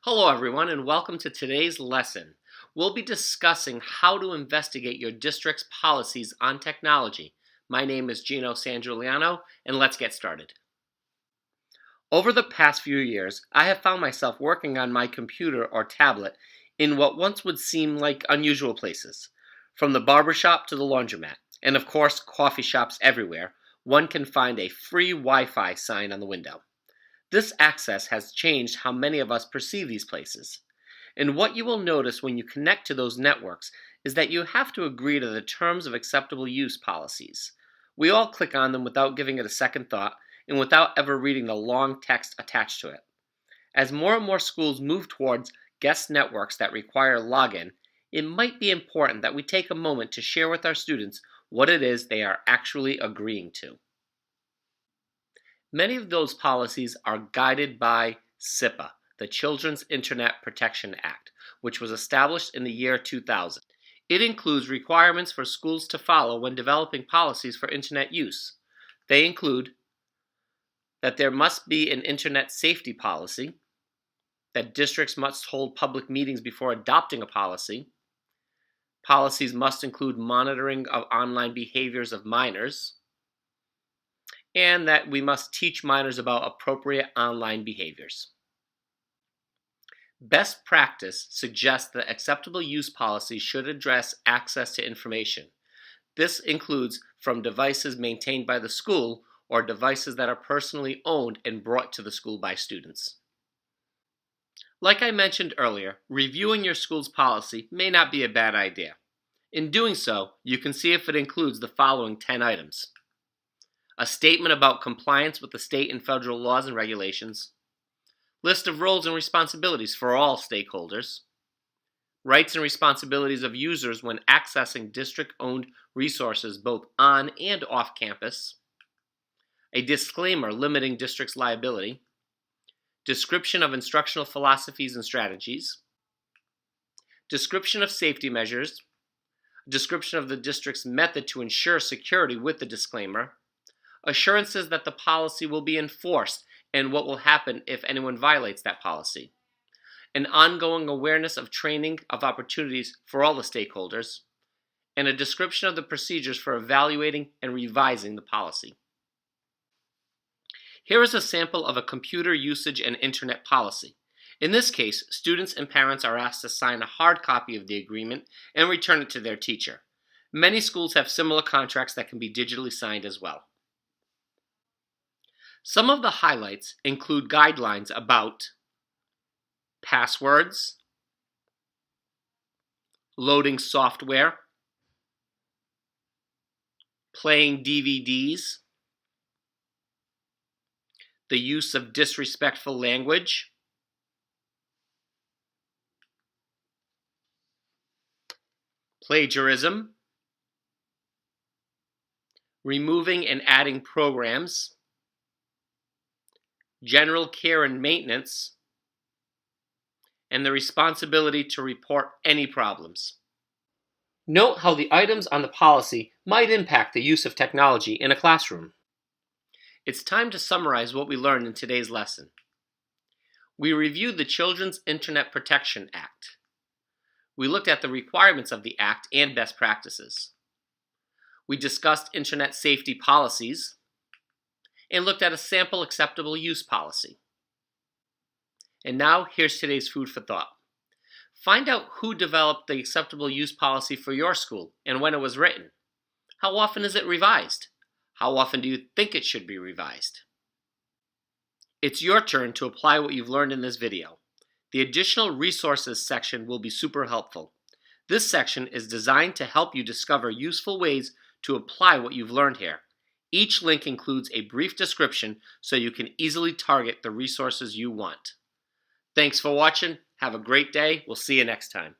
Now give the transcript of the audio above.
Hello everyone and welcome to today's lesson. We'll be discussing how to investigate your district's policies on technology. My name is Gino Sangiuliano and let's get started. Over the past few years, I have found myself working on my computer or tablet in what once would seem like unusual places. From the barbershop to the laundromat, and of course coffee shops everywhere, one can find a free Wi-Fi sign on the window. This access has changed how many of us perceive these places. And what you will notice when you connect to those networks is that you have to agree to the terms of acceptable use policies. We all click on them without giving it a second thought and without ever reading the long text attached to it. As more and more schools move towards guest networks that require login, it might be important that we take a moment to share with our students what it is they are actually agreeing to. Many of those policies are guided by CIPA, the Children's Internet Protection Act, which was established in the year 2000. It includes requirements for schools to follow when developing policies for Internet use. They include that there must be an Internet safety policy, that districts must hold public meetings before adopting a policy, policies must include monitoring of online behaviors of minors, and that we must teach minors about appropriate online behaviors. Best practice suggests that acceptable use policies should address access to information. This includes from devices maintained by the school or devices that are personally owned and brought to the school by students. Like I mentioned earlier, reviewing your school's policy may not be a bad idea. In doing so, you can see if it includes the following 10 items. A statement about compliance with the state and federal laws and regulations, list of roles and responsibilities for all stakeholders, rights and responsibilities of users when accessing district-owned resources both on and off campus, a disclaimer limiting district's liability, description of instructional philosophies and strategies, description of safety measures, description of the district's method to ensure security with the disclaimer, assurances that the policy will be enforced and what will happen if anyone violates that policy, an ongoing awareness of training of opportunities for all the stakeholders, and a description of the procedures for evaluating and revising the policy. Here is a sample of a computer usage and internet policy. In this case, students and parents are asked to sign a hard copy of the agreement and return it to their teacher. Many schools have similar contracts that can be digitally signed as well. Some of the highlights include guidelines about passwords, loading software, playing DVDs, the use of disrespectful language, plagiarism, removing and adding programs, general care and maintenance, and the responsibility to report any problems. Note how the items on the policy might impact the use of technology in a classroom. It's time to summarize what we learned in today's lesson. We reviewed the Children's Internet Protection Act. We looked at the requirements of the Act and best practices. We discussed Internet safety policies and looked at a sample acceptable use policy. And now, here's today's food for thought. Find out who developed the acceptable use policy for your school and when it was written. How often is it revised? How often do you think it should be revised? It's your turn to apply what you've learned in this video. The additional resources section will be super helpful. This section is designed to help you discover useful ways to apply what you've learned here. Each link includes a brief description so you can easily target the resources you want. Thanks for watching. Have a great day. We'll see you next time.